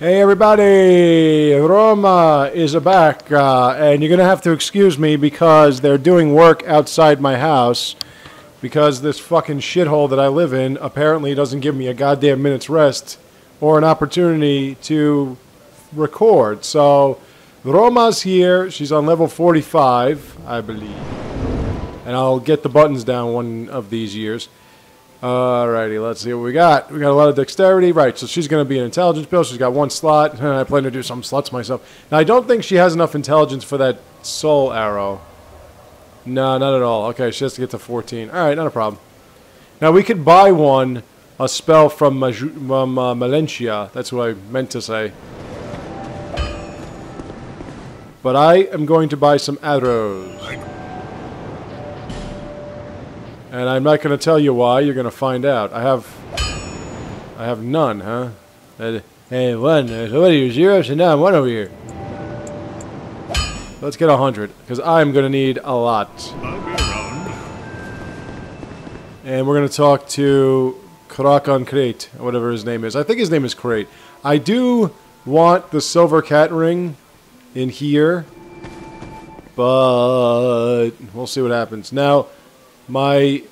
Hey everybody, Roma is back, and you're going to have to excuse me because they're doing work outside my house because this fucking shithole that I live in apparently doesn't give me a goddamn minute's rest or an opportunity to record. So, Roma's here, she's on level 45, I believe, and I'll get the buttons down one of these years. Alrighty, let's see what we got. We got a lot of dexterity. Right, so she's going to be an intelligence build. She's got one slot. I plan to do some slots myself. Now, I don't think she has enough intelligence for that soul arrow. No, not at all. Okay, she has to get to 14. Alright, not a problem. Now, we could buy one, a spell from Malencia. That's what I meant to say. But I am going to buy some arrows. And I'm not going to tell you why. You're going to find out. I have none, huh? Hey, one. So what are you, 0? So now I'm 1 over here. Let's get 100, because I'm going to need a lot. I'll be around. And we're going to talk to Krakon Crate, or whatever his name is. I think his name is Crate. I do want the silver cat ring in here, but we'll see what happens. Now, my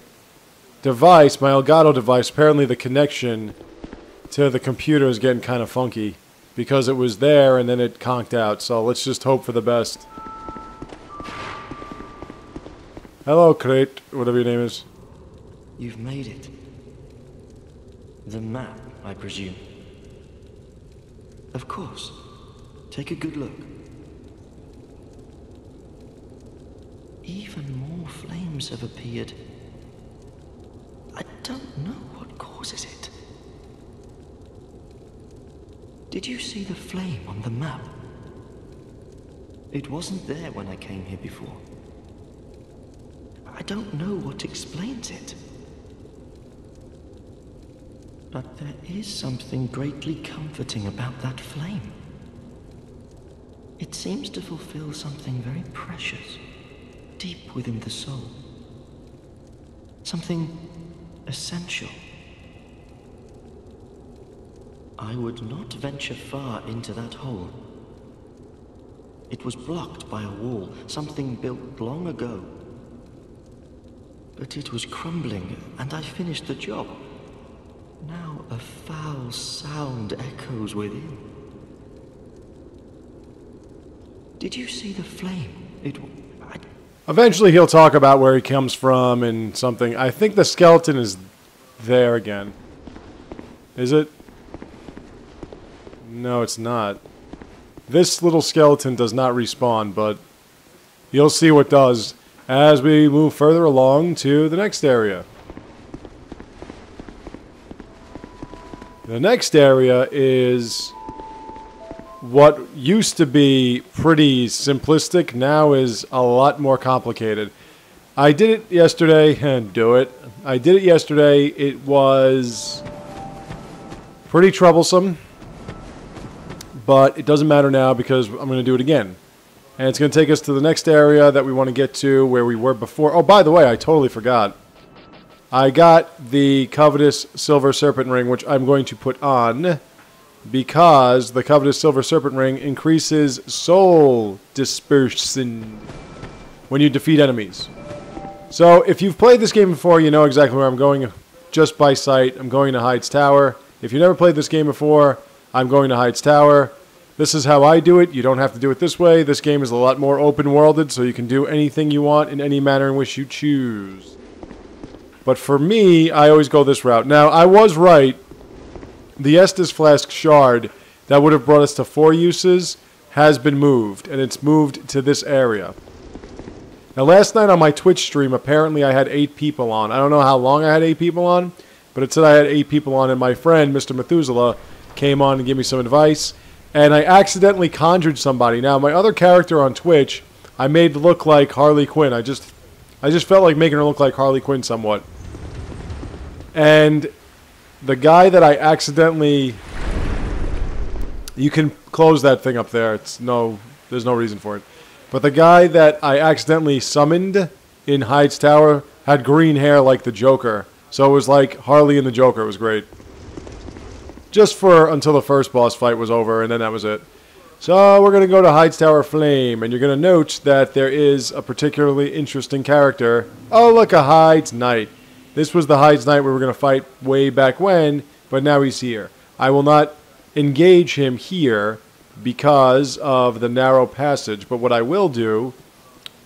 device, my Elgato device, apparently the connection to the computer is getting kind of funky because it was there and then it conked out. So let's just hope for the best. Hello, Crate, whatever your name is. You've made it. The map, I presume. Of course. Take a good look. Even more flames have appeared. I don't know what causes it. Did you see the flame on the map? It wasn't there when I came here before. I don't know what explains it. But there is something greatly comforting about that flame. It seems to fulfill something very precious. Deep within the soul. Something essential. I would not venture far into that hole. It was blocked by a wall, something built long ago. But it was crumbling, and I finished the job. Now a foul sound echoes within. Did you see the flame? Eventually he'll talk about where he comes from and something. I think the skeleton is there again. Is it? No, it's not. This little skeleton does not respawn, but you'll see what does as we move further along to the next area. The next area is what used to be pretty simplistic, now is a lot more complicated. I did it yesterday, and I did it yesterday. It was pretty troublesome, but it doesn't matter now because I'm going to do it again. And it's going to take us to the next area that we want to get to where we were before. Oh, by the way, I totally forgot. I got the covetous silver serpent ring, which I'm going to put on, because the covetous silver serpent ring increases soul dispersion when you defeat enemies. So if you've played this game before, you know exactly where I'm going just by sight. I'm going to Heide's Tower. If you've never played this game before, I'm going to Heide's Tower. This is how I do it. You don't have to do it this way. This game is a lot more open-worlded, so you can do anything you want in any manner in which you choose. But for me, I always go this route. Now, I was right. The Estus Flask Shard that would have brought us to 4 uses has been moved, and it's moved to this area. Now, last night on my Twitch stream, apparently I had 8 people on. I don't know how long I had 8 people on, but it said I had 8 people on, and my friend, Mr. Methuselah, came on and gave me some advice, and I accidentally conjured somebody. Now, my other character on Twitch, I made look like Harley Quinn. I just felt like making her look like Harley Quinn somewhat. And the guy that I accidentally... You can close that thing up there. There's no reason for it. But the guy that I accidentally summoned in Heide's Tower had green hair like the Joker. So it was like Harley and the Joker. It was great. Just for until the first boss fight was over, and then that was it. So we're going to go to Heide's Tower of Flame, and you're going to note that there is a particularly interesting character. Oh, look, a Heide's Knight. This was the Heide's Knight we were going to fight way back when, but now he's here. I will not engage him here because of the narrow passage, but what I will do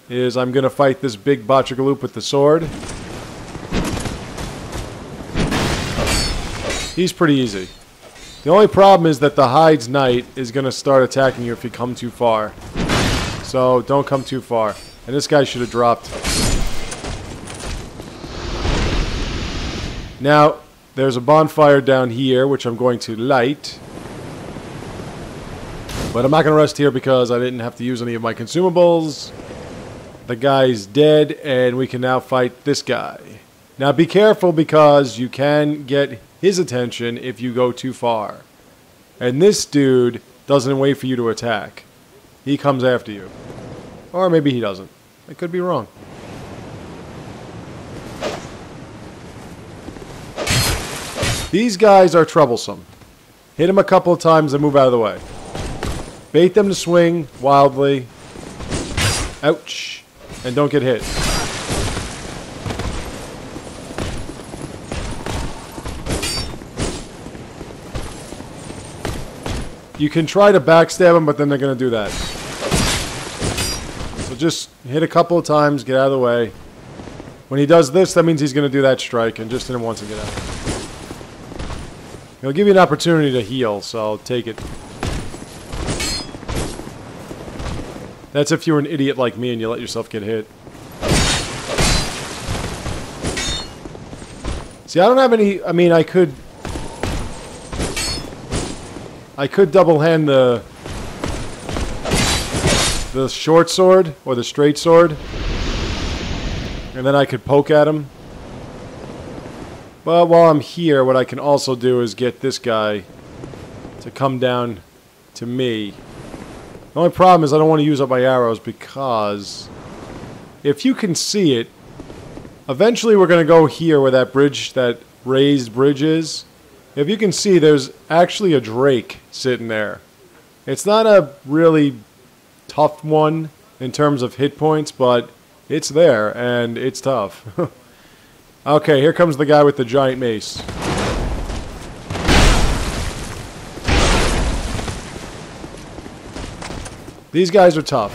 is I'm going to fight this big Botchagaloop with the sword. He's pretty easy. The only problem is that the Heide's Knight is going to start attacking you if you come too far. So don't come too far. And this guy should have dropped. Now, there's a bonfire down here, which I'm going to light. But I'm not going to rest here because I didn't have to use any of my consumables. The guy's dead, and we can now fight this guy. Now be careful because you can get his attention if you go too far. And this dude doesn't wait for you to attack. He comes after you. Or maybe he doesn't. I could be wrong. These guys are troublesome. Hit them a couple of times and move out of the way. Bait them to swing wildly. Ouch. And don't get hit. You can try to backstab them, but then they're going to do that. So just hit a couple of times, get out of the way. When he does this, that means he's going to do that strike, and just didn't want to get out. He'll give you an opportunity to heal, so take it. That's if you're an idiot like me and you let yourself get hit. See, I don't have any... I mean, I could double hand the short sword or the straight sword, and then I could poke at him. But while I'm here, what I can also do is get this guy to come down to me. The only problem is I don't want to use up my arrows because if you can see it, eventually we're going to go here where that bridge, that raised bridge is. If you can see, there's actually a drake sitting there. It's not a really tough one in terms of hit points, but it's there, and it's tough. Okay, here comes the guy with the giant mace. These guys are tough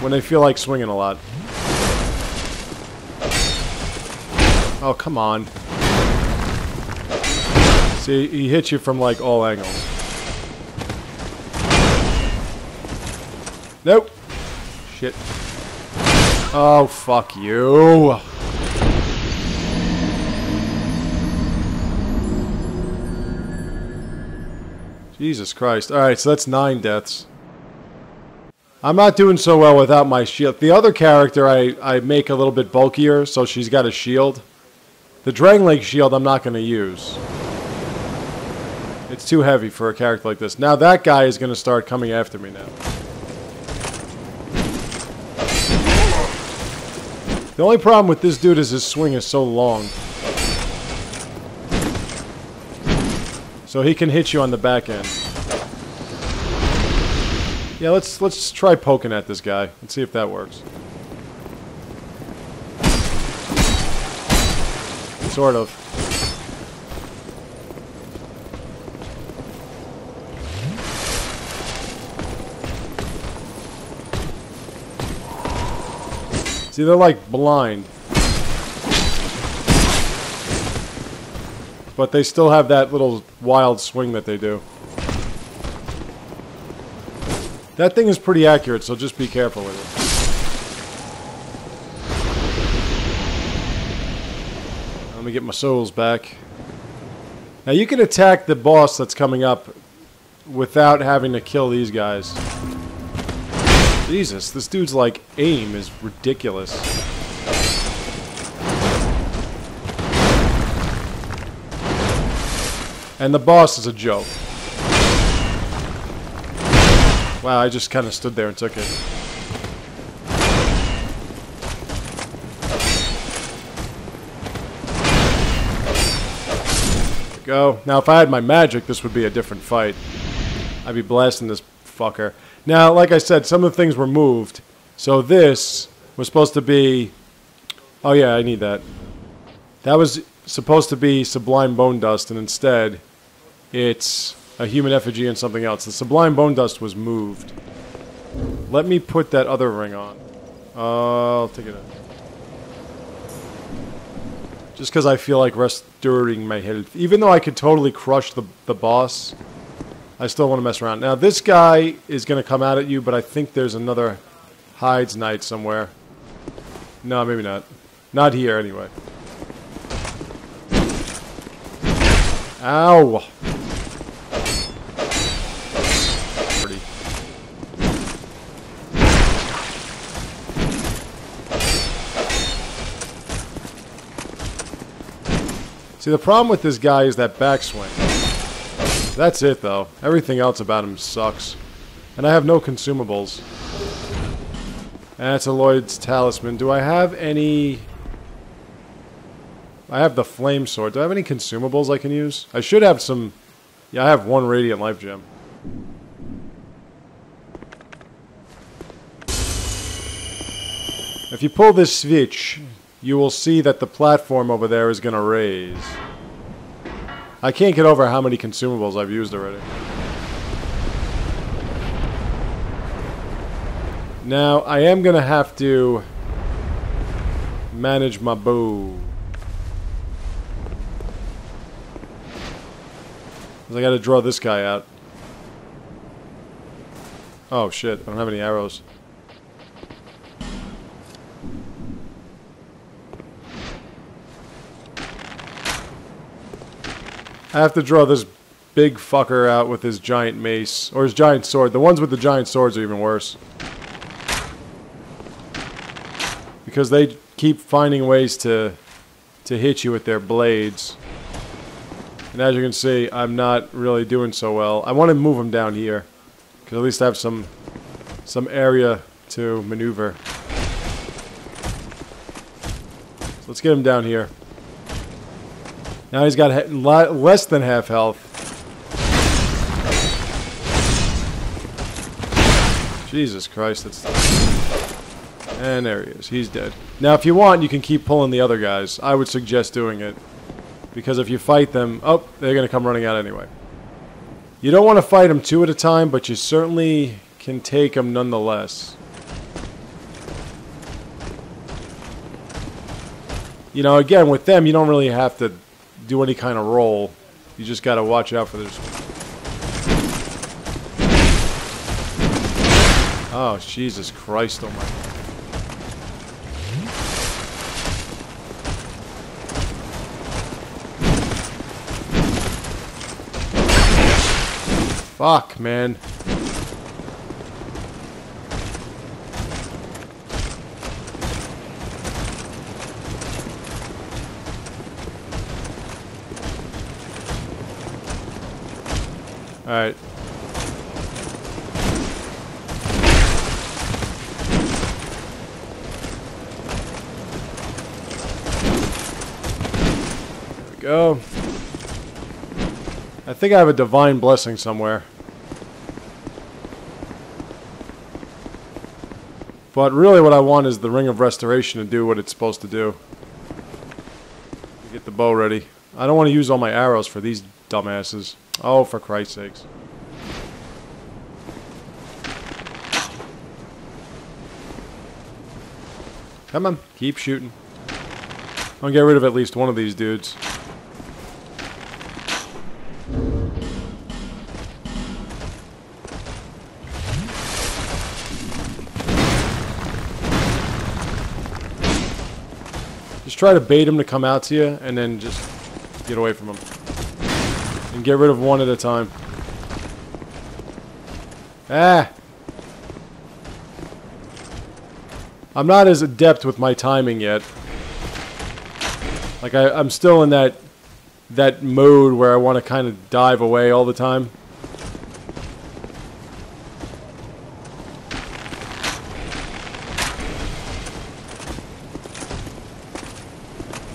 when they feel like swinging a lot. Oh, come on. See, he hits you from, like, all angles. Nope. Shit. Oh, fuck you. Jesus Christ. Alright, so that's 9 deaths. I'm not doing so well without my shield. The other character I make a little bit bulkier, so she's got a shield. The Drangleic shield I'm not going to use. It's too heavy for a character like this. Now that guy is going to start coming after me now. The only problem with this dude is his swing is so long. So he can hit you on the back end. Yeah, let's try poking at this guy. Let's see if that works. Sort of. See, they're like blind. But they still have that little wild swing that they do. That thing is pretty accurate, so just be careful with it. Let me get my souls back. Now you can attack the boss that's coming up without having to kill these guys. Jesus, this dude's like aim is ridiculous. And the boss is a joke. Wow, I just kind of stood there and took it. Go. Now, if I had my magic, this would be a different fight. I'd be blasting this fucker. Now, like I said, some of the things were moved. So this was supposed to be... Oh, yeah, I need that. That was supposed to be Sublime Bone Dust, and instead, it's a human effigy and something else. The Sublime Bone Dust was moved. Let me put that other ring on. I'll take it out. Just because I feel like restoring my health. Even though I could totally crush the boss, I still want to mess around. Now, this guy is going to come out at you, but I think there's another Heide's Knight somewhere. No, maybe not. Not here, anyway. Ow! Pretty. See, the problem with this guy is that backswing. That's it, though. Everything else about him sucks. And I have no consumables. And that's a Lloyd's Talisman. Do I have any... I have the Flame Sword. Do I have any consumables I can use? I should have some... Yeah, I have one Radiant Life Gem. If you pull this switch, you will see that the platform over there is going to raise. I can't get over how many consumables I've used already. Now, I am going to have to manage my bow. I got to draw this guy out. Oh shit, I don't have any arrows. I have to draw this big fucker out with his giant mace, or his giant sword. The ones with the giant swords are even worse. Because they keep finding ways to hit you with their blades. And as you can see, I'm not really doing so well. I want to move him down here. Because at least I have some area to maneuver. So let's get him down here. Now he's got less than half health. Jesus Christ, that's... And there he is. He's dead. Now if you want, you can keep pulling the other guys. I would suggest doing it. Because if you fight them... Oh, they're going to come running out anyway. You don't want to fight them two at a time, but you certainly can take them nonetheless. You know, again, with them, you don't really have to do any kind of roll. You just got to watch out for this. Oh, Jesus Christ, oh my... Fuck, man. Alright. There we go. I think I have a divine blessing somewhere. But really what I want is the Ring of Restoration to do what it's supposed to do. Get the bow ready. I don't want to use all my arrows for these dumbasses. Oh, for Christ's sakes. Come on, keep shooting. I'll get rid of at least one of these dudes. Just try to bait him to come out to you, and then just get away from him. And get rid of one at a time. Ah! I'm not as adept with my timing yet. Like, I'm still in that mode where I want to kind of dive away all the time.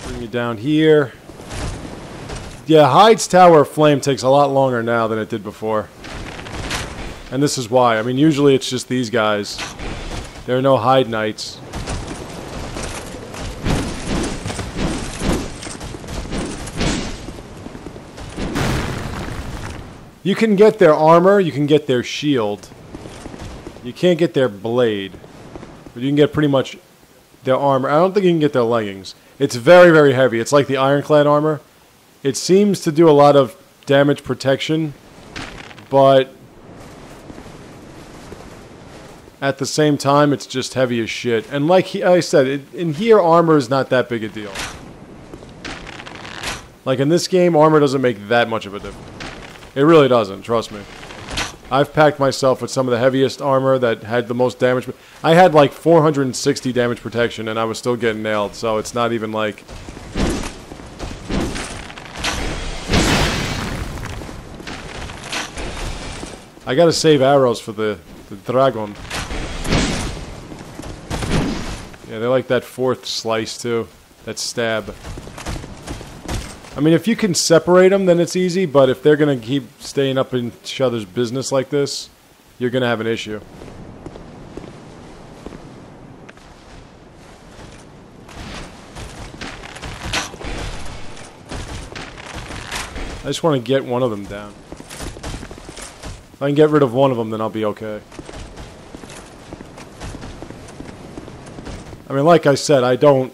Bring you down here. Yeah, Hyde's Tower of Flame takes a lot longer now than it did before. And this is why. I mean, usually it's just these guys. There are no Hyde Knights. You can get their armor, you can get their shield. You can't get their blade. But you can get pretty much their armor. I don't think you can get their leggings. It's very, very heavy. It's like the ironclad armor. It seems to do a lot of damage protection, but at the same time, it's just heavy as shit. And like I said, in here, armor is not that big a deal. Like in this game, armor doesn't make that much of a difference. It really doesn't, trust me. I've packed myself with some of the heaviest armor that had the most damage. I had like 460 damage protection and I was still getting nailed, so it's not even like... I gotta save arrows for the dragon. Yeah, they like that fourth slice too. That stab. I mean, if you can separate them, then it's easy, but if they're gonna keep staying up in each other's business like this, you're gonna have an issue. I just want to get one of them down. If I can get rid of one of them, then I'll be okay. I mean, like I said, I don't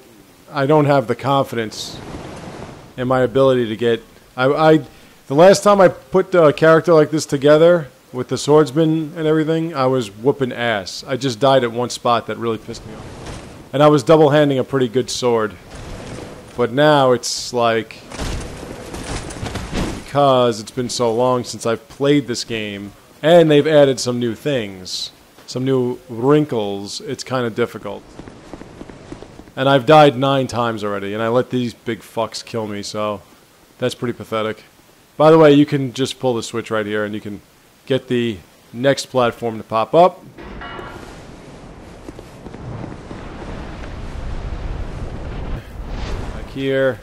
have the confidence in my ability to get... the last time I put a character like this together, with the swordsman and everything, I was whooping ass. I just died at one spot that really pissed me off. And I was double-handing a pretty good sword. But now it's like... because it's been so long since I've played this game, and they've added some new things, some new wrinkles, it's kind of difficult. And I've died 9 times already, and I let these big fucks kill me, so that's pretty pathetic. By the way, you can just pull the switch right here, and you can get the next platform to pop up. Back here.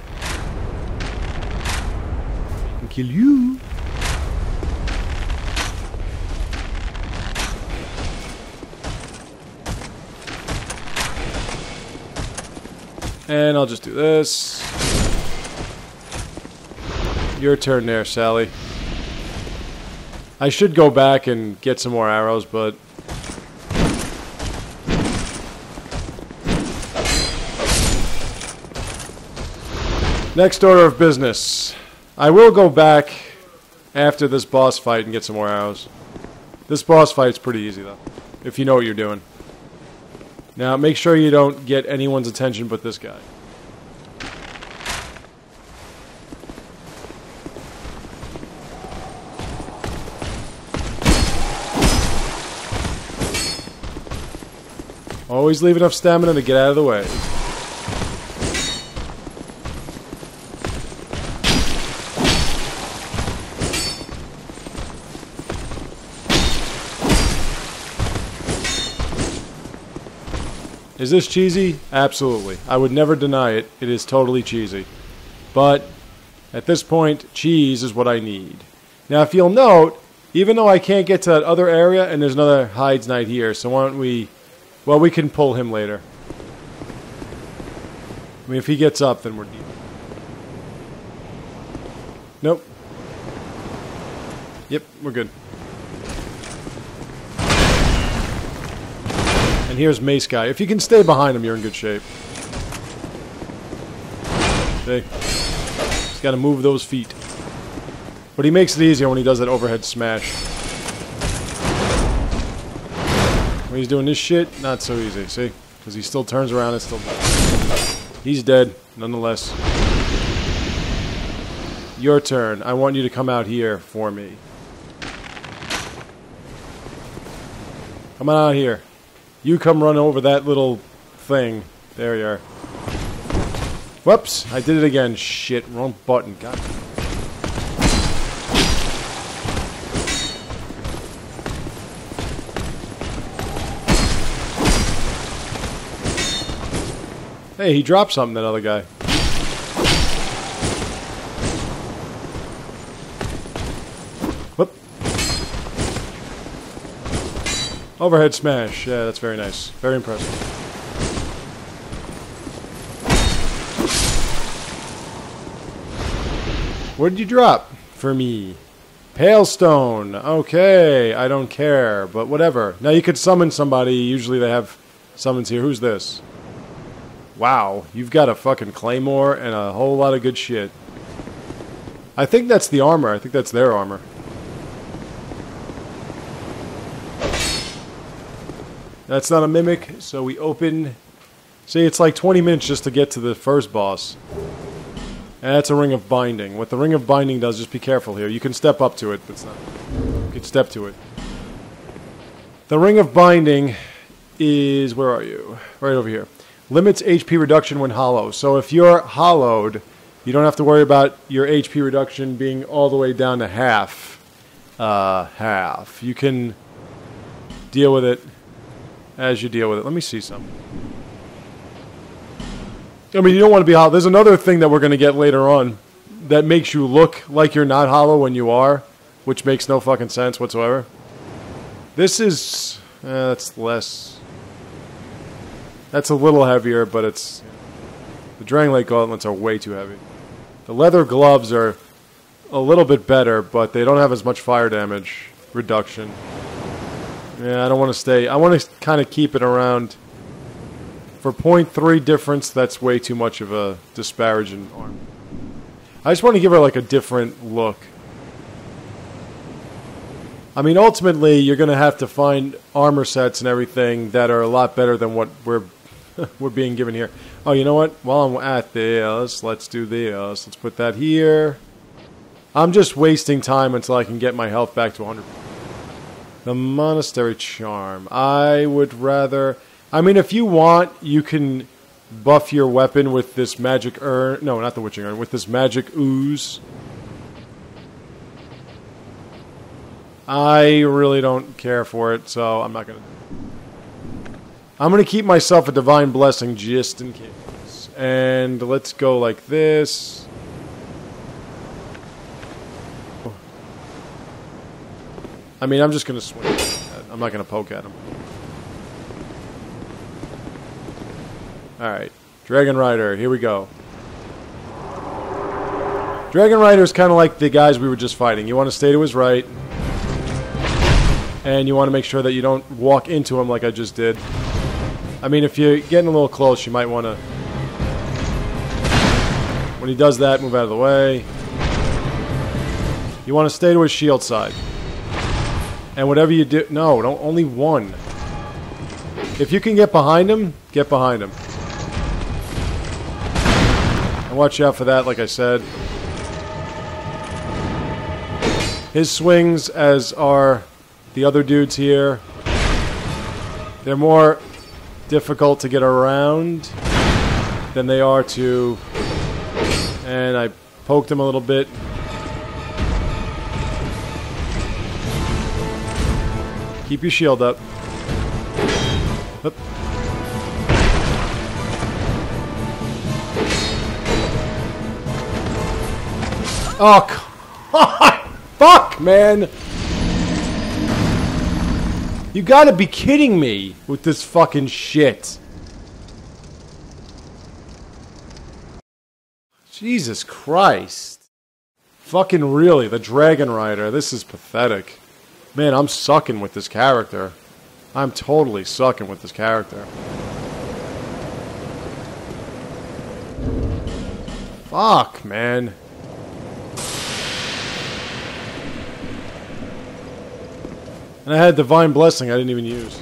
Kill you. And I'll just do this. Your turn there, Sally. I should go back and get some more arrows, but... next order of business. I will go back after this boss fight and get some more arrows. This boss fight's pretty easy, though, if you know what you're doing. Now, make sure you don't get anyone's attention but this guy. Always leave enough stamina to get out of the way. Is this cheesy? Absolutely. I would never deny it. It is totally cheesy. But, at this point, cheese is what I need. Now, if you'll note, even though I can't get to that other area, and there's another Hyde's Knight here, so why don't we... well, we can pull him later. I mean, if he gets up, then we're deep. Nope. Yep, we're good. And here's Mace Guy. If you can stay behind him, you're in good shape. See? Just gotta move those feet. But he makes it easier when he does that overhead smash. When he's doing this shit, not so easy, see? Because he still turns around and still dies. He's dead, nonetheless. Your turn. I want you to come out here for me. Come on out here. You come run over that little thing. There you are. Whoops, I did it again. Shit, wrong button. God. Hey, he dropped something, that other guy. Whoop. Overhead smash. Yeah, that's very nice. Very impressive. What did you drop for me? Hailstone. Okay, I don't care, but whatever. Now you could summon somebody. Usually they have summons here. Who's this? Wow, you've got a fucking claymore and a whole lot of good shit. I think that's the armor. I think that's their armor. That's not a mimic, so we open... See, it's like 20 minutes just to get to the first boss. And that's a Ring of Binding. What the Ring of Binding does, just be careful here. You can step up to it, but it's not... You can step to it. The Ring of Binding is... Where are you? Right over here. Limits HP reduction when hollow. So if you're hollowed, you don't have to worry about your HP reduction being all the way down to half. Half. You can deal with it as you deal with it. Let me see something. I mean, you don't want to be hollow. There's another thing that we're going to get later on that makes you look like you're not hollow when you are, which makes no fucking sense whatsoever. This is... that's less... That's a little heavier, but it's... The Dragon Lake gauntlets are way too heavy. The leather gloves are a little bit better, but they don't have as much fire damage reduction. Yeah, I don't want to stay... I want to kind of keep it around... For 0.3 difference, that's way too much of a disparaging arm. I just want to give her like a different look. I mean, ultimately, you're going to have to find armor sets and everything that are a lot better than what we're being given here. Oh, you know what? While I'm at this, let's do this. Let's put that here. I'm just wasting time until I can get my health back to 100. The Monastery Charm. I would rather... I mean, if you want, you can buff your weapon with this magic urn. No, not the witching urn. With this magic ooze. I really don't care for it, so I'm not going to. I'm going to keep myself a divine blessing just in case. And let's go like this. I mean, I'm just going to swing at that. I'm not going to poke at him. Alright, Dragon Rider, here we go. Dragon Rider is kind of like the guys we were just fighting. You want to stay to his right. And you want to make sure that you don't walk into him like I just did. I mean, if you're getting a little close, you might want to... When he does that, move out of the way. You want to stay to his shield side. And whatever you do... No, don't, only one. If you can get behind him, get behind him. And watch out for that, like I said. His swings, as are the other dudes here, they're more difficult to get around than they are to... And I poked him a little bit. Keep your shield up. Oop. Oh, come on! Fuck, man! You gotta be kidding me with this fucking shit. Jesus Christ. Fucking really, the Dragon Rider. This is pathetic. Man, I'm sucking with this character. I'm totally sucking with this character. Fuck, man. And I had Divine Blessing I didn't even use.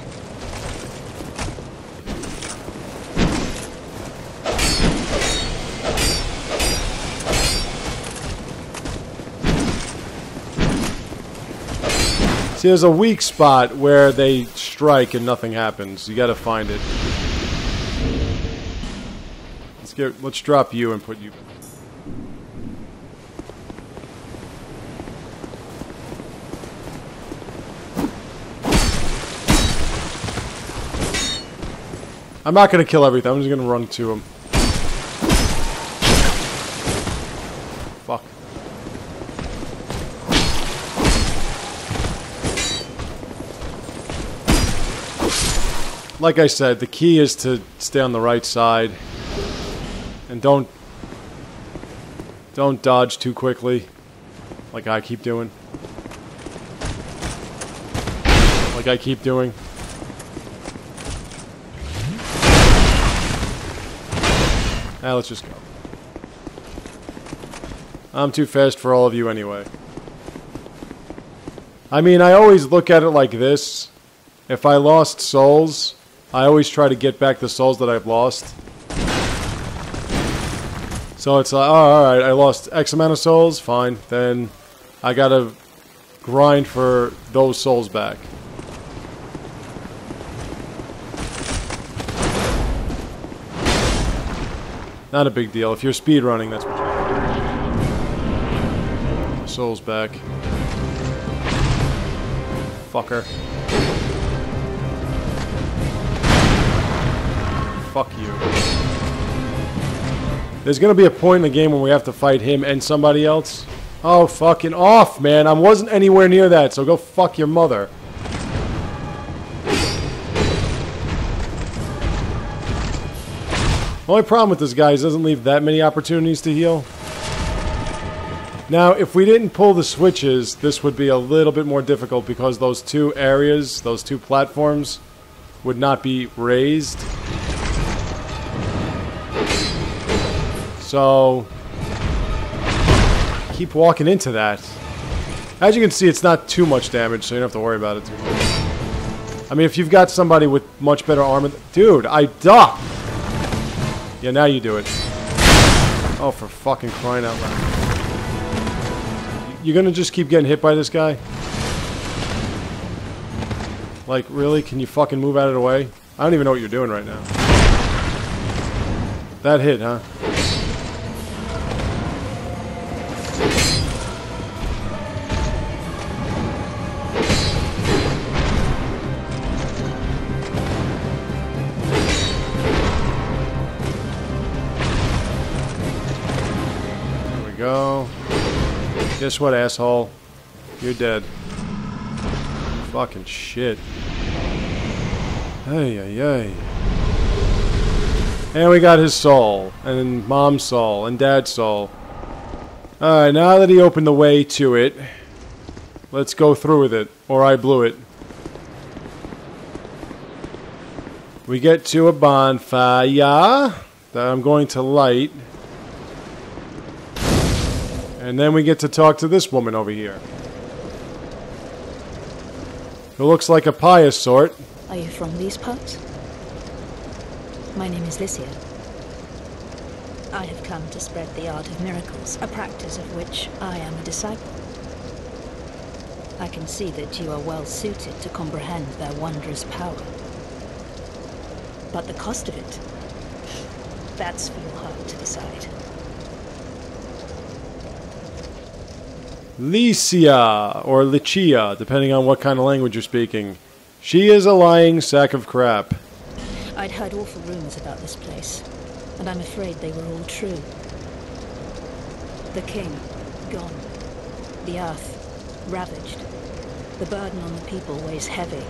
See, there's a weak spot where they strike and nothing happens. You gotta find it. Let's drop you and put you... I'm not going to kill everything. I'm just going to run to him. Fuck. like I said, the key is to stay on the right side. And don't dodge too quickly. Like I keep doing. Like I keep doing. Now let's just go. I'm too fast for all of you anyway. I mean, I always look at it like this. If I lost souls, I always try to get back the souls that I've lost. So it's like, oh, alright, I lost X amount of souls, fine. Then I gotta grind for those souls back. Not a big deal. If you're speedrunning, that's what you do. Souls back. Fucker. Fuck you. There's gonna be a point in the game when we have to fight him and somebody else. Oh, fucking off, man. I wasn't anywhere near that, so go fuck your mother. The only problem with this guy is he doesn't leave that many opportunities to heal. Now, if we didn't pull the switches, this would be a little bit more difficult because those two areas, those two platforms, would not be raised. So, keep walking into that. As you can see, it's not too much damage, so you don't have to worry about it too much. I mean, if you've got somebody with much better armor... Dude, I ducked! Yeah, now you do it. Oh, for fucking crying out loud. You're gonna just keep getting hit by this guy? Like, really? Can you fucking move out of the way? I don't even know what you're doing right now. That hit, huh? Go. Guess what, asshole? You're dead. Fucking shit. Hey, hey, hey. And we got his soul. And mom's soul. And dad's soul. Alright, now that he opened the way to it, let's go through with it. Or I blew it. We get to a bonfire that I'm going to light. And then we get to talk to this woman over here. Who looks like a pious sort. Are you from these parts? My name is Lycia. I have come to spread the art of miracles, a practice of which I am a disciple. I can see that you are well suited to comprehend their wondrous power. But the cost of it, that's for your heart to decide. Lycia, or Lycia, depending on what kind of language you're speaking. She is a lying sack of crap. I'd heard awful rumors about this place, and I'm afraid they were all true. The king, gone. The earth, ravaged. The burden on the people weighs heavy.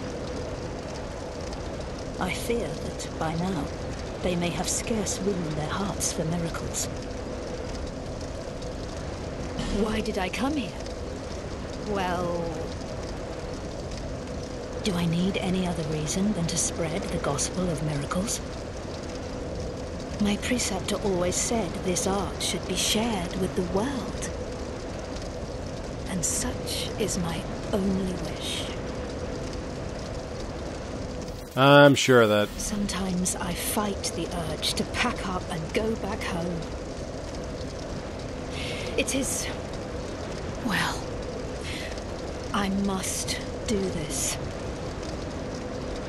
I fear that, by now, they may have scarce room in their hearts for miracles. Why did I come here? Well... do I need any other reason than to spread the gospel of miracles? My preceptor always said this art should be shared with the world. And such is my only wish. I'm sure of that. Sometimes I fight the urge to pack up and go back home. It is... well, I must do this.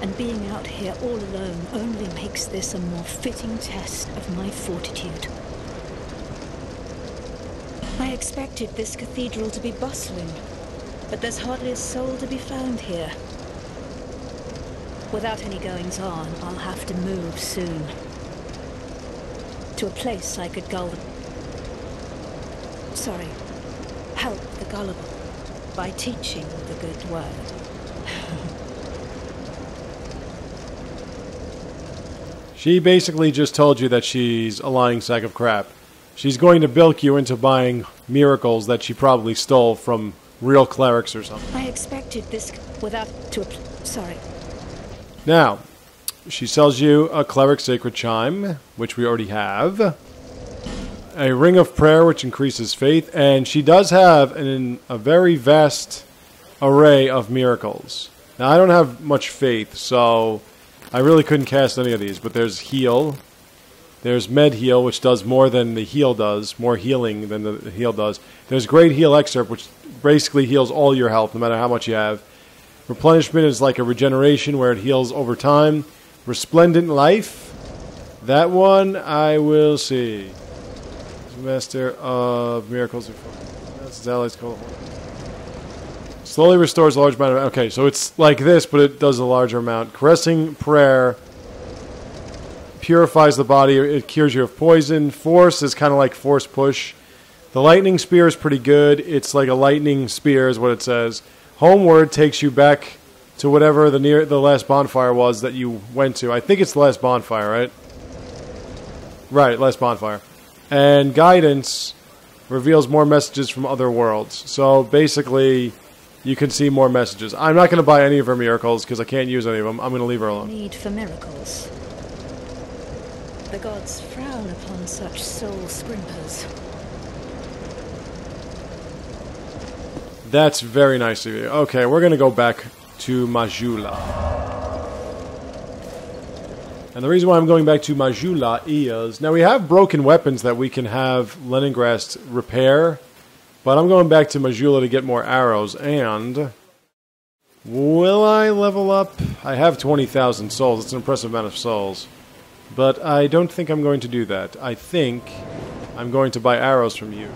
And being out here all alone only makes this a more fitting test of my fortitude. I expected this cathedral to be bustling, but there's hardly a soul to be found here. Without any goings-on, I'll have to move soon. To a place I could help the gullible by teaching the good word. She basically just told you that she's a lying sack of crap. She's going to bilk you into buying miracles that she probably stole from real clerics or something. I expected this without to... Sorry. Now, she sells you a cleric sacred chime, which we already have. A ring of prayer, which increases faith. And she does have a very vast array of miracles. Now, I don't have much faith, so I really couldn't cast any of these. But there's heal. There's med heal, which does more than the heal does. More healing than the heal does. There's great heal excerpt, which basically heals all your health, no matter how much you have. Replenishment is like a regeneration where it heals over time. Resplendent life. That one, I will see. Master of miracles. That's allies called. Slowly restores a large amount of... Okay, so it's like this, but it does a larger amount. Caressing prayer purifies the body. It cures you of poison. Force is kind of like force push. The lightning spear is pretty good. It's like a lightning spear is what it says. Homeward takes you back to whatever the last bonfire was that you went to. I think it's the last bonfire, right? Right, last bonfire. And guidance reveals more messages from other worlds. So basically, you can see more messages. I'm not going to buy any of her miracles because I can't use any of them. I'm going to leave her alone. Need for miracles. The gods frown upon such soul scrimpers. That's very nice of you. Okay, we're going to go back to Majula. And the reason why I'm going back to Majula is... Now, we have broken weapons that we can have Leningrast repair. But I'm going back to Majula to get more arrows. And... will I level up? I have 20,000 souls. It's an impressive amount of souls. But I don't think I'm going to do that. I think I'm going to buy arrows from you.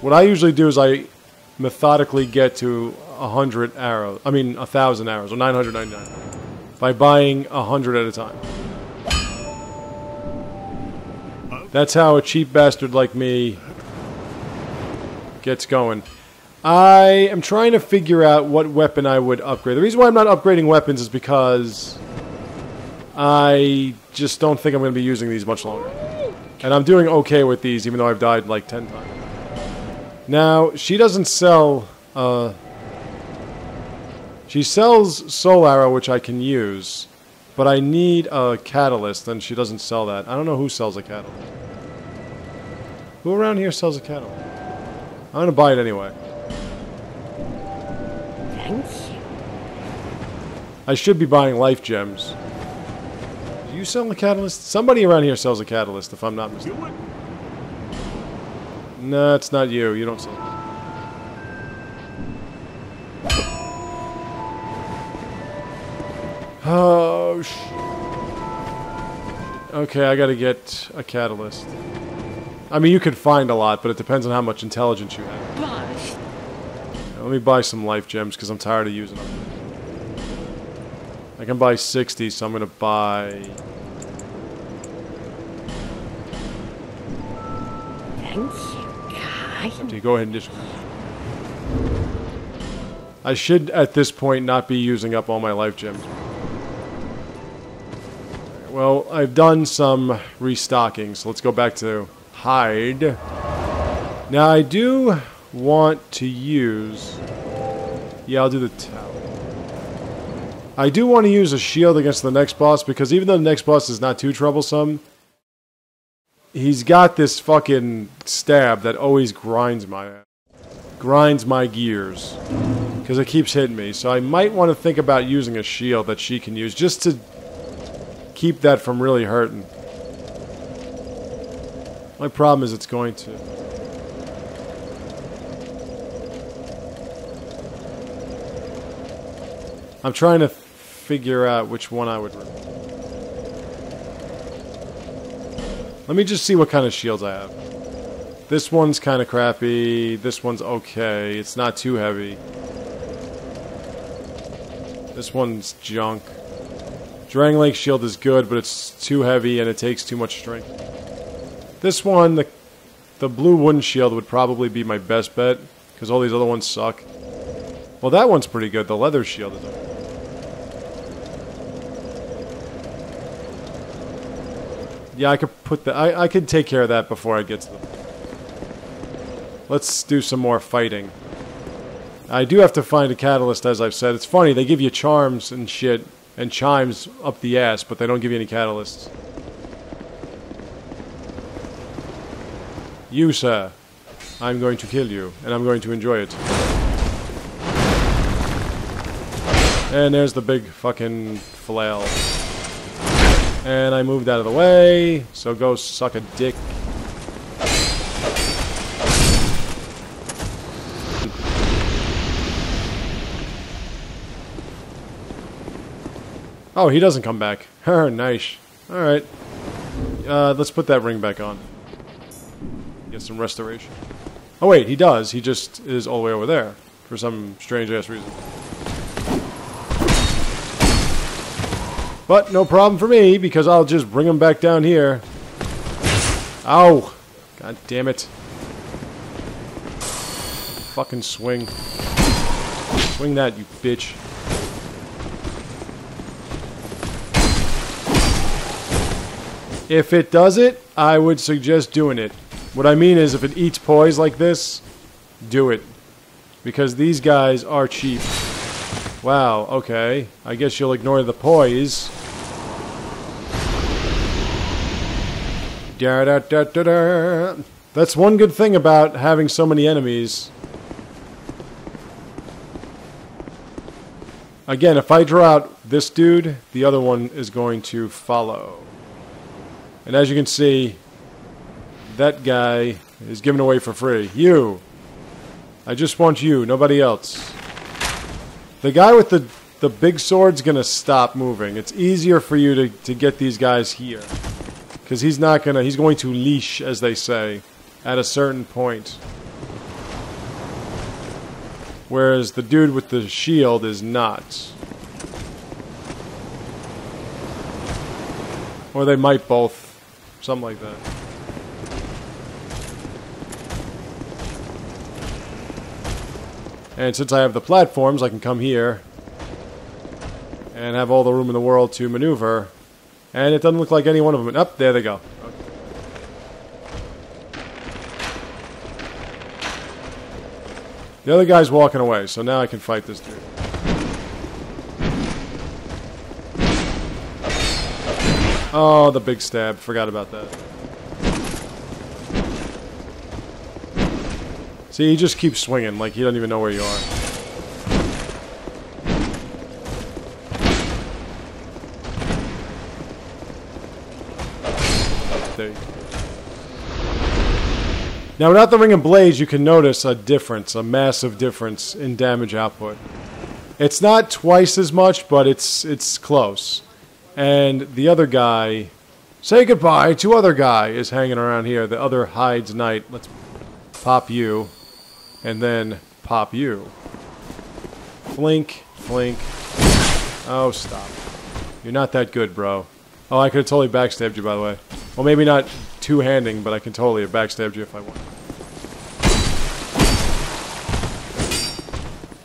What I usually do is I methodically get to 100 arrows. I mean, 1,000 arrows, or 999. By buying 100 at a time. That's how a cheap bastard like me gets going. I am trying to figure out what weapon I would upgrade. The reason why I'm not upgrading weapons is because I just don't think I'm going to be using these much longer. And I'm doing okay with these, even though I've died like 10 times. Now, she doesn't sell... she sells Soul Arrow, which I can use. But I need a catalyst, and she doesn't sell that. I don't know who sells a catalyst. Who around here sells a catalyst? I'm going to buy it anyway. Thanks. I should be buying life gems. Do you sell a catalyst? Somebody around here sells a catalyst, if I'm not mistaken. No, it's not you. You don't sell it. Oh, okay, I gotta get a catalyst. I mean, you could find a lot, but it depends on how much intelligence you have. Now, let me buy some life gems, because I'm tired of using them. I can buy 60, so I'm gonna buy... Thanks. Okay, go ahead and just... I should, at this point, not be using up all my life gems. Well, I've done some restocking, so let's go back to Heide. Now, I do want to use... Yeah, I'll do the tower. I do want to use a shield against the next boss, because even though the next boss is not too troublesome, he's got this fucking stab that always grinds my gears. Because it keeps hitting me. So I might want to think about using a shield that she can use, just to keep that from really hurting. My problem is it's going to... I'm trying to figure out which one I would... Let me just see what kind of shields I have. This one's kind of crappy. This one's okay. It's not too heavy. This one's junk. Drang Lake shield is good, but it's too heavy and it takes too much strength. This one, the blue wooden shield would probably be my best bet, because all these other ones suck. Well, that one's pretty good. The leather shield is okay. Yeah, I could put the... I could take care of that before I get to the... Let's do some more fighting. I do have to find a catalyst, as I've said. It's funny, they give you charms and shit, and chimes up the ass, but they don't give you any catalysts. You, sir. I'm going to kill you, and I'm going to enjoy it. And there's the big fucking flail. And I moved out of the way, so go suck a dick. Oh, he doesn't come back. Nice. Alright. Let's put that ring back on. Get some restoration. Oh wait, he does. He just is all the way over there. For some strange-ass reason. But no problem for me, because I'll just bring him back down here. Ow! God damn it. Fucking swing. Swing that, you bitch. If it does it, I would suggest doing it. What I mean is, if it eats poise like this, do it. Because these guys are cheap. Wow, okay. I guess you'll ignore the poise. Da da da da da. That's one good thing about having so many enemies. Again, if I draw out this dude, the other one is going to follow. And as you can see, that guy is given away for free. You! I just want you, nobody else. The guy with the big sword's gonna stop moving. It's easier for you to get these guys here. Because he's going to leash, as they say, at a certain point. Whereas the dude with the shield is not. Or they might both. Something like that. And since I have the platforms, I can come here and have all the room in the world to maneuver. And it doesn't look like any one of them. Up, there they go. Okay. The other guy's walking away, so now I can fight this dude. Oh, the big stab. Forgot about that. See, he just keeps swinging like he doesn't even know where you are. There you go. Now, without the Ring of Blades, you can notice a difference, a massive difference in damage output. It's not twice as much, but it's close. And the other guy, say goodbye to other guy, is hanging around here. The other Heide's knight. Let's pop you, and then pop you. Flink, flink. Oh, stop. You're not that good, bro. Oh, I could have totally backstabbed you, by the way. Well, maybe not two-handing, but I can totally have backstabbed you if I want.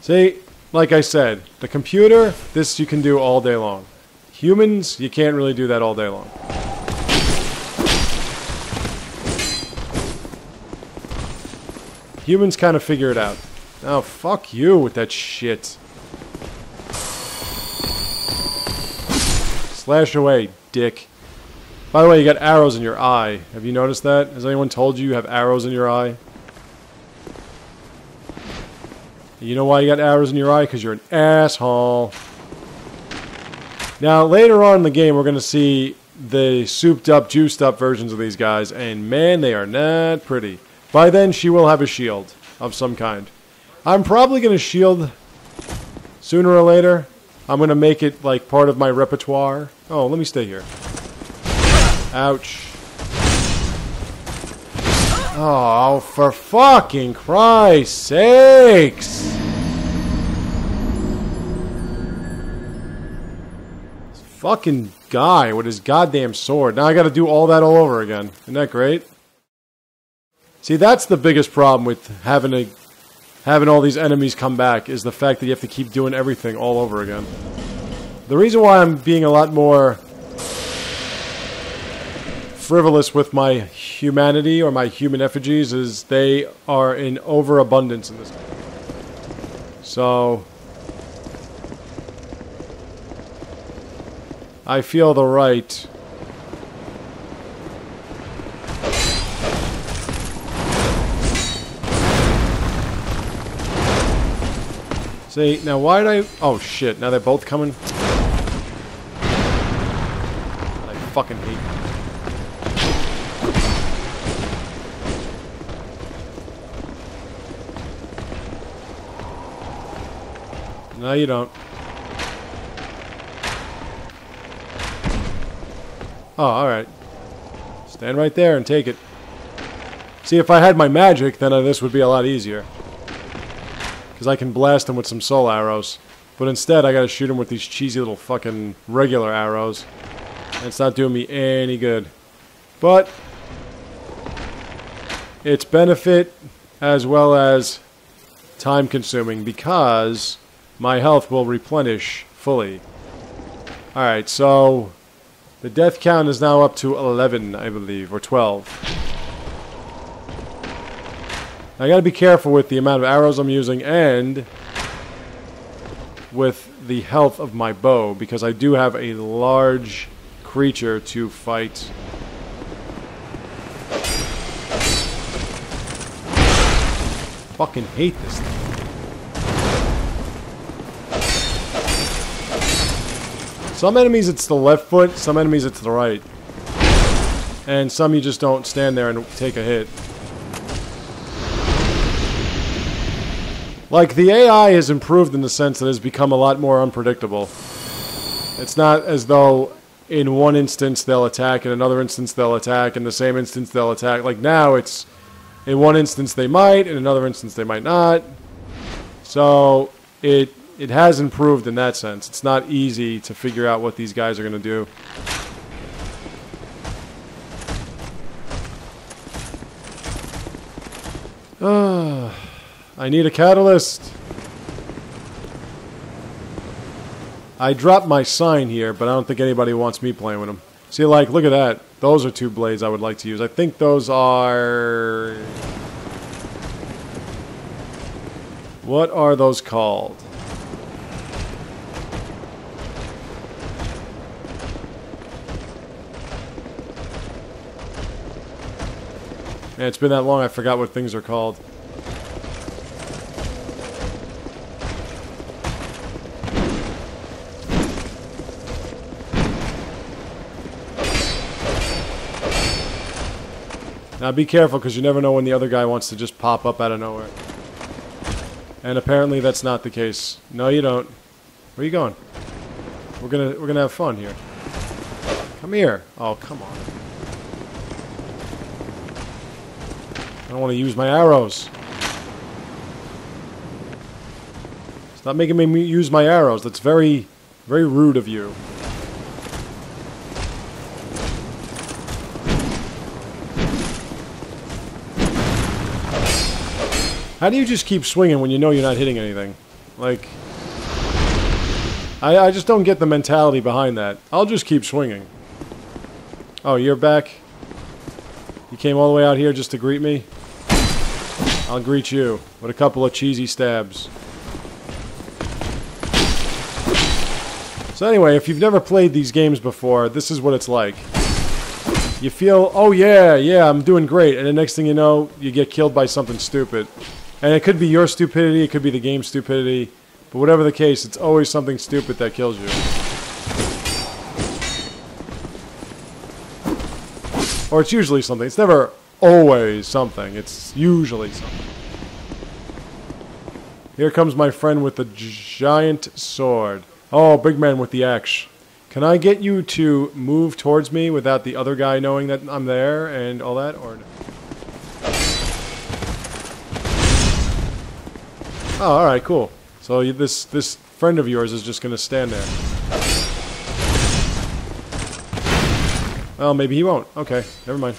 See, like I said, the computer, this you can do all day long. Humans, you can't really do that all day long. Humans kind of figure it out. Oh, fuck you with that shit. Slash away, dick. By the way, you got arrows in your eye. Have you noticed that? Has anyone told you you have arrows in your eye? You know why you got arrows in your eye? Because you're an asshole. Now, later on in the game, we're going to see the souped-up, juiced-up versions of these guys, and man, they are not pretty. By then, she will have a shield of some kind. I'm probably going to shield sooner or later. I'm going to make it, like, part of my repertoire. Oh, let me stay here. Ouch. Oh, for fucking Christ's sakes! This fucking guy with his goddamn sword. Now I gotta do all that all over again. Isn't that great? See, that's the biggest problem with having having all these enemies come back is the fact that you have to keep doing everything all over again. The reason why I'm being a lot more frivolous with my humanity or my human effigies is they are in overabundance in this game. So I feel the right see, now why did I... Oh shit, now they're both coming? I fucking hate them. No, you don't. Oh, alright. Stand right there and take it. See, if I had my magic, then this would be a lot easier. Because I can blast them with some soul arrows. But instead, I gotta shoot them with these cheesy little fucking regular arrows. And it's not doing me any good. But it's benefit as well as time consuming because my health will replenish fully. Alright, so the death count is now up to 11, I believe, or 12. I gotta be careful with the amount of arrows I'm using and with the health of my bow because I do have a large creature to fight. Fucking hate this thing. Some enemies it's the left foot, some enemies it's the right. And some you just don't stand there and take a hit. Like, the AI has improved in the sense that it has become a lot more unpredictable. It's not as though in one instance they'll attack, in another instance they'll attack, in the same instance they'll attack. Like, now it's in one instance they might, in another instance they might not. So, it has improved in that sense. It's not easy to figure out what these guys are going to do. I need a catalyst. I dropped my sign here, but I don't think anybody wants me playing with them. See, like, look at that. Those are two blades I would like to use. I think those are... What are those called? Man, it's been that long I forgot what things are called. Now be careful, because you never know when the other guy wants to just pop up out of nowhere. And apparently that's not the case. No, you don't. Where are you going? We're gonna have fun here. Come here. Oh, come on. I don't want to use my arrows. Stop making me use my arrows. That's very, very rude of you. How do you just keep swinging when you know you're not hitting anything? Like, I just don't get the mentality behind that. I'll just keep swinging. Oh, you're back? You came all the way out here just to greet me? I'll greet you with a couple of cheesy stabs. So anyway, if you've never played these games before, this is what it's like. You feel, oh yeah, I'm doing great, and the next thing you know, you get killed by something stupid. And it could be your stupidity, it could be the game's stupidity, but whatever the case, it's always something stupid that kills you. Or it's usually something. It's never always something. It's usually something. Here comes my friend with the giant sword. Oh, big man with the axe. Can I get you to move towards me without the other guy knowing that I'm there and all that? Or no? Oh, alright, cool. So this friend of yours is just going to stand there. Well, maybe he won't. Okay, never mind.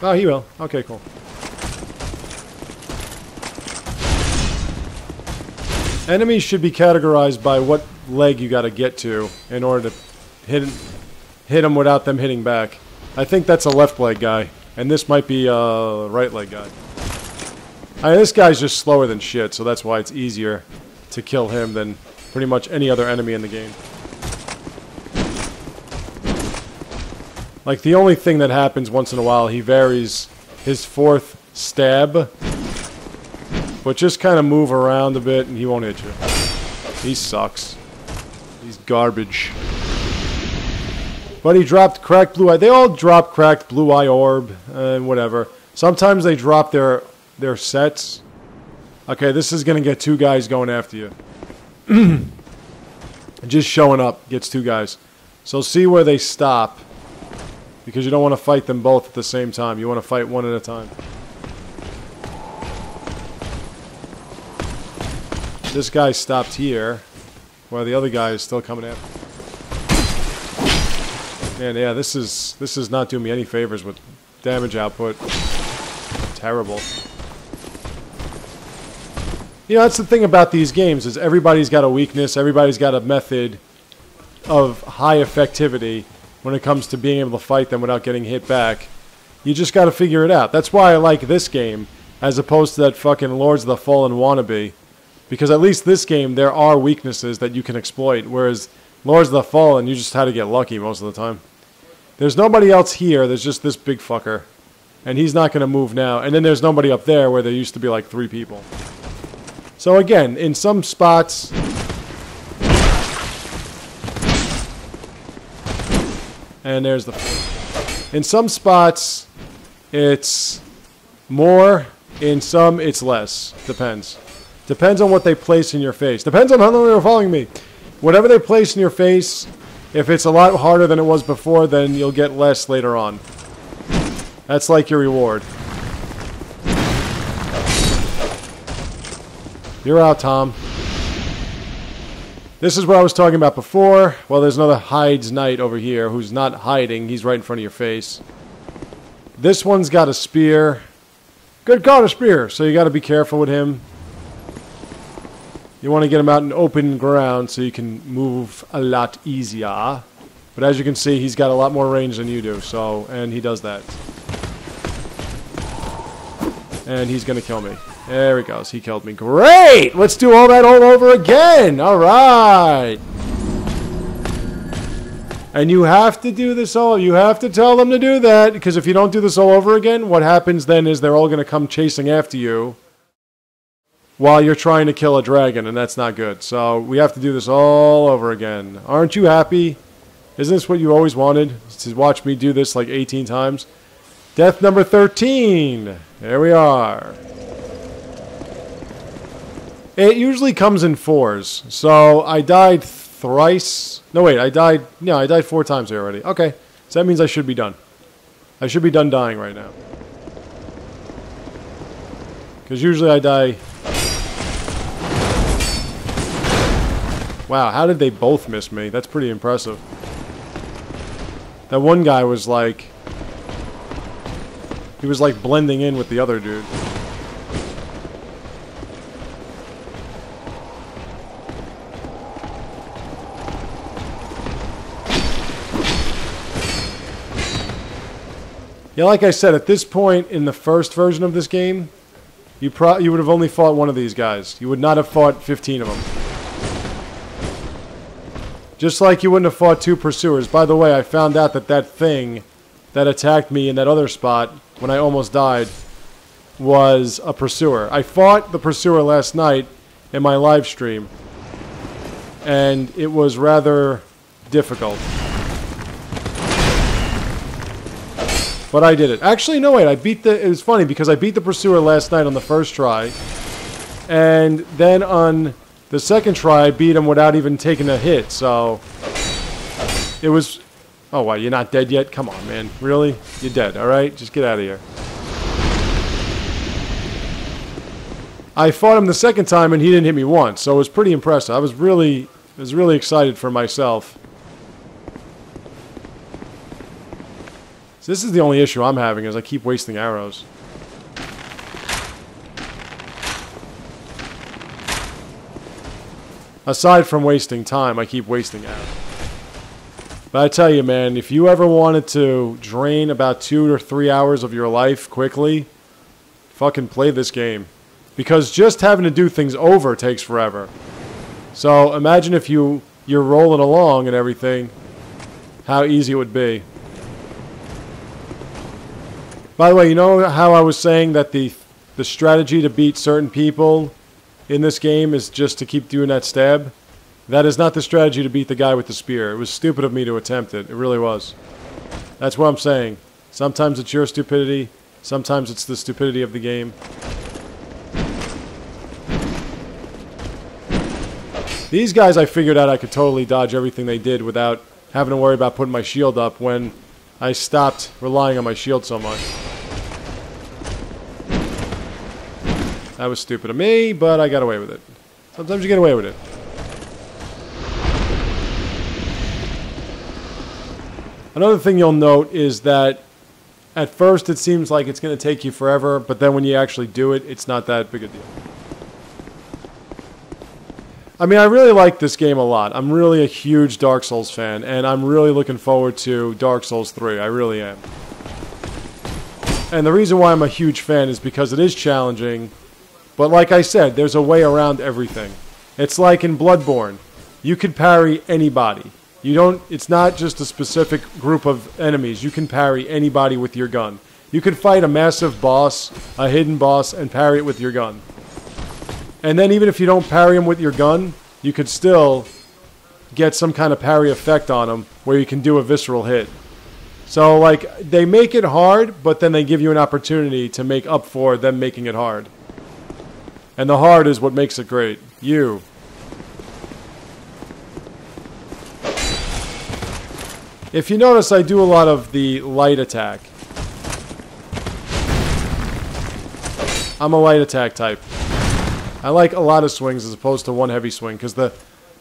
Oh, he will. Okay, cool. Enemies should be categorized by what leg you got to get to in order to hit them without them hitting back. I think that's a left leg guy, and this might be a right leg guy. This guy's just slower than shit, so that's why it's easier to kill him than pretty much any other enemy in the game. Like, the only thing that happens once in a while, he varies his fourth stab. But just kind of move around a bit and he won't hit you. He sucks. He's garbage. But he dropped cracked blue eye. They all drop cracked blue eye orb and whatever. Sometimes they drop their sets. Okay, this is going to get two guys going after you. Just showing up gets two guys. So see where they stop. Because you don't want to fight them both at the same time. You want to fight one at a time. This guy stopped here, while the other guy is still coming after. Man, yeah, this is not doing me any favors with damage output. Terrible. You know, that's the thing about these games, is everybody's got a weakness, everybody's got a method of high effectivity when it comes to being able to fight them without getting hit back. You just got to figure it out. That's why I like this game, as opposed to that fucking Lords of the Fallen wannabe. Because at least this game, there are weaknesses that you can exploit, whereas Lords of the Fallen, you just had to get lucky most of the time. There's nobody else here, there's just this big fucker. And he's not going to move now. And then there's nobody up there where there used to be like 3 people. So again, in some spots... And there's the... In some spots, it's more. In some, it's less. Depends. Depends on what they place in your face. Depends on how long they're following me. Whatever they place in your face, if it's a lot harder than it was before, then you'll get less later on. That's like your reward. You're out, Tom. This is what I was talking about before. Well, there's another Heide's Knight over here who's not hiding. He's right in front of your face. This one's got a spear. Good God, a spear. So you got to be careful with him. You want to get him out in open ground so you can move a lot easier. But as you can see, he's got a lot more range than you do. So, and he does that. And he's going to kill me. There he goes. He killed me. Great! Let's do all that all over again. All right. And you have to do this all. You have to tell them to do that. Because if you don't do this all over again, what happens then is they're all going to come chasing after you while you're trying to kill a dragon. And that's not good. So we have to do this all over again. Aren't you happy? Isn't this what you always wanted? To watch me do this like 18 times? Death number 13. There we are. It usually comes in 4s. So I died thrice. No, wait, I died 4 times here already. Okay, so that means I should be done. I should be done dying right now. Because usually I die... Wow, how did they both miss me? That's pretty impressive. That one guy was like... He was like blending in with the other dude. Yeah, like I said, at this point in the first version of this game, you would have only fought one of these guys. You would not have fought 15 of them. Just like you wouldn't have fought 2 pursuers. By the way, I found out that that thing that attacked me in that other spot when I almost died was a pursuer. I fought the pursuer last night in my live stream, and it was rather difficult. But I did it. Actually, no, wait, it was funny because I beat the pursuer last night on the first try, and then on the second try, I beat him without even taking a hit, so it was... Oh, wow, you're not dead yet? Come on, man. Really? You're dead, alright? Just get out of here. I fought him the second time and he didn't hit me once, so it was pretty impressive. I was really excited for myself. So this is the only issue I'm having, is I keep wasting arrows. Aside from wasting time, I keep wasting ammo. But I tell you, man, if you ever wanted to drain about 2 or 3 hours of your life quickly, fucking play this game. Because just having to do things over takes forever. So imagine if you're rolling along and everything, how easy it would be. By the way, you know how I was saying that the strategy to beat certain people in this game is just to keep doing that stab? That is not the strategy to beat the guy with the spear. It was stupid of me to attempt it. It really was. That's what I'm saying. Sometimes it's your stupidity. Sometimes it's the stupidity of the game. These guys, I figured out I could totally dodge everything they did without having to worry about putting my shield up when I stopped relying on my shield so much. That was stupid of me, but I got away with it. Sometimes you get away with it. Another thing you'll note is that at first it seems like it's going to take you forever, but then when you actually do it, it's not that big a deal. I mean, I really like this game a lot. I'm really a huge Dark Souls fan, and I'm really looking forward to Dark Souls 3. I really am. And the reason why I'm a huge fan is because it is challenging, but like I said, there's a way around everything. It's like in Bloodborne. You could parry anybody. It's not just a specific group of enemies. You can parry anybody with your gun. You could fight a massive boss, a hidden boss, and parry it with your gun. And then even if you don't parry him with your gun, you could still get some kind of parry effect on him where you can do a visceral hit. So, like, they make it hard, but then they give you an opportunity to make up for them making it hard. And the hard is what makes it great. You. If you notice, I do a lot of the light attack. I'm a light attack type. I like a lot of swings as opposed to one heavy swing, because the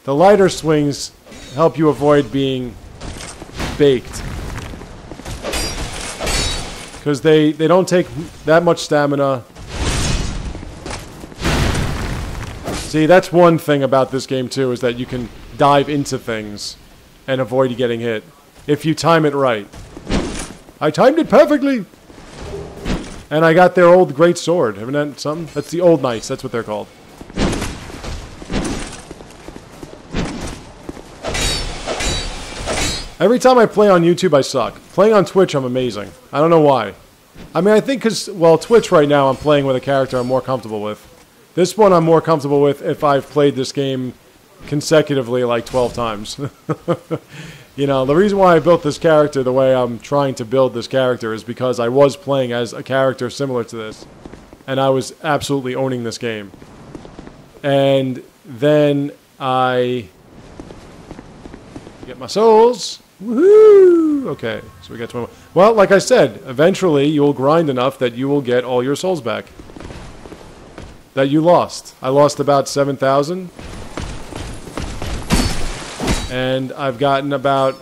lighter swings help you avoid being baked. Because they don't take that much stamina. See, that's one thing about this game too, is that you can dive into things and avoid getting hit. If you time it right. I timed it perfectly! And I got their old great sword. Haven't that something? That's the old knights, that's what they're called. Every time I play on YouTube, I suck. Playing on Twitch, I'm amazing. I don't know why. I mean, I think because, well, Twitch right now, I'm playing with a character I'm more comfortable with. This one I'm more comfortable with if I've played this game consecutively like 12 times. You know, the reason why I built this character the way I'm trying to build this character is because I was playing as a character similar to this. And I was absolutely owning this game. And then I get my souls. Woohoo! Okay, so we got 20. Well, like I said, eventually you'll grind enough that you will get all your souls back. That you lost. I lost about 7,000. And I've gotten about,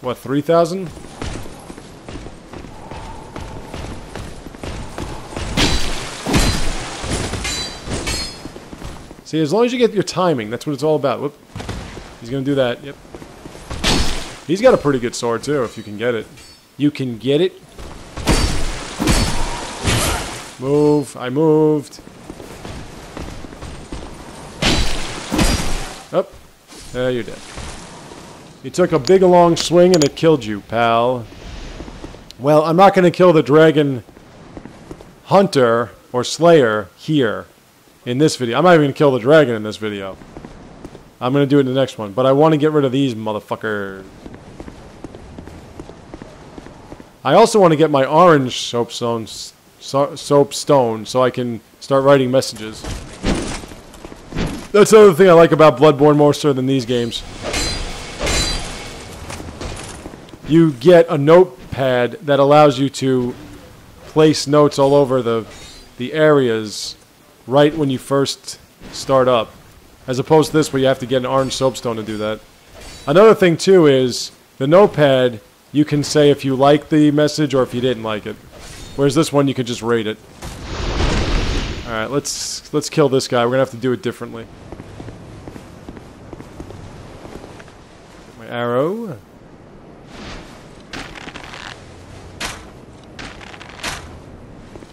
what, 3,000? See, as long as you get your timing, that's what it's all about. Whoop. He's going to do that, yep. He's got a pretty good sword, too, if you can get it. You can get it. Move. I moved. Up. There, you're dead. You took a big long swing and it killed you, pal. Well, I'm not going to kill the dragon hunter or slayer here in this video. I'm not even going to kill the dragon in this video. I'm going to do it in the next one. But I want to get rid of these motherfuckers. I also want to get my orange soapstone so I can start writing messages. That's the other thing I like about Bloodborne more so than these games. You get a notepad that allows you to place notes all over the areas right when you first start up. As opposed to this where you have to get an orange soapstone to do that. Another thing too is the notepad, you can say if you like the message or if you didn't like it. Whereas this one you could just rate it. Alright, let's kill this guy. We're gonna have to do it differently. Get my arrow.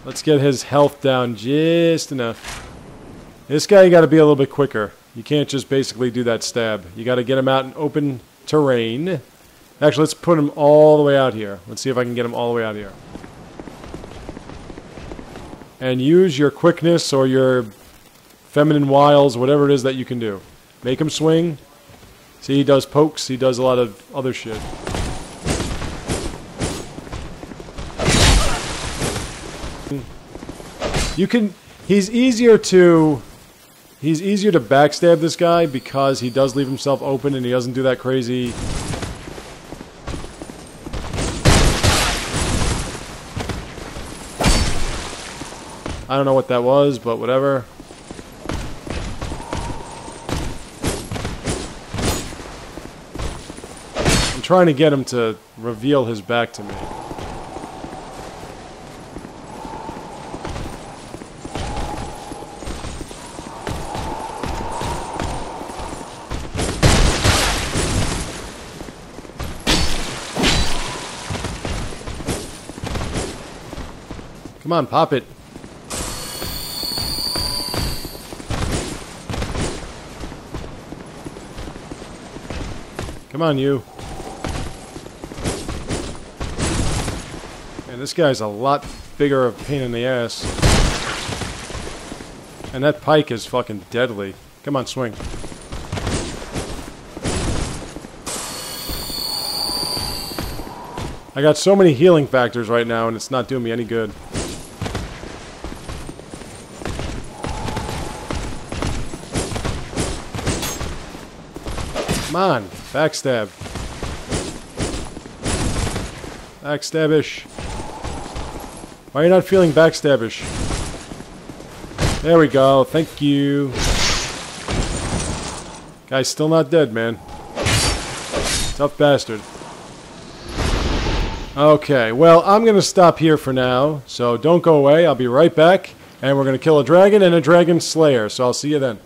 Let's get his health down just enough. This guy, you gotta be a little bit quicker. You can't just basically do that stab. You gotta get him out in open terrain. Actually, let's put him all the way out here. Let's see if I can get him all the way out here. And use your quickness or your feminine wiles, whatever it is that you can do. Make him swing. See, he does pokes. He does a lot of other shit. You can... He's easier to backstab this guy because he does leave himself open and he doesn't do that crazy... I don't know what that was, but whatever. I'm trying to get him to reveal his back to me. Come on, pop it. Come on, you. Man, this guy's a lot bigger of a pain in the ass. And that pike is fucking deadly. Come on, swing. I got so many healing factors right now, and it's not doing me any good. Come on, backstab. Backstabbish. Why are you not feeling backstabbish? There we go, thank you. Guy's still not dead, man. Tough bastard. Okay, well, I'm gonna stop here for now, so don't go away. I'll be right back, and we're gonna kill a dragon and a dragon slayer, so I'll see you then.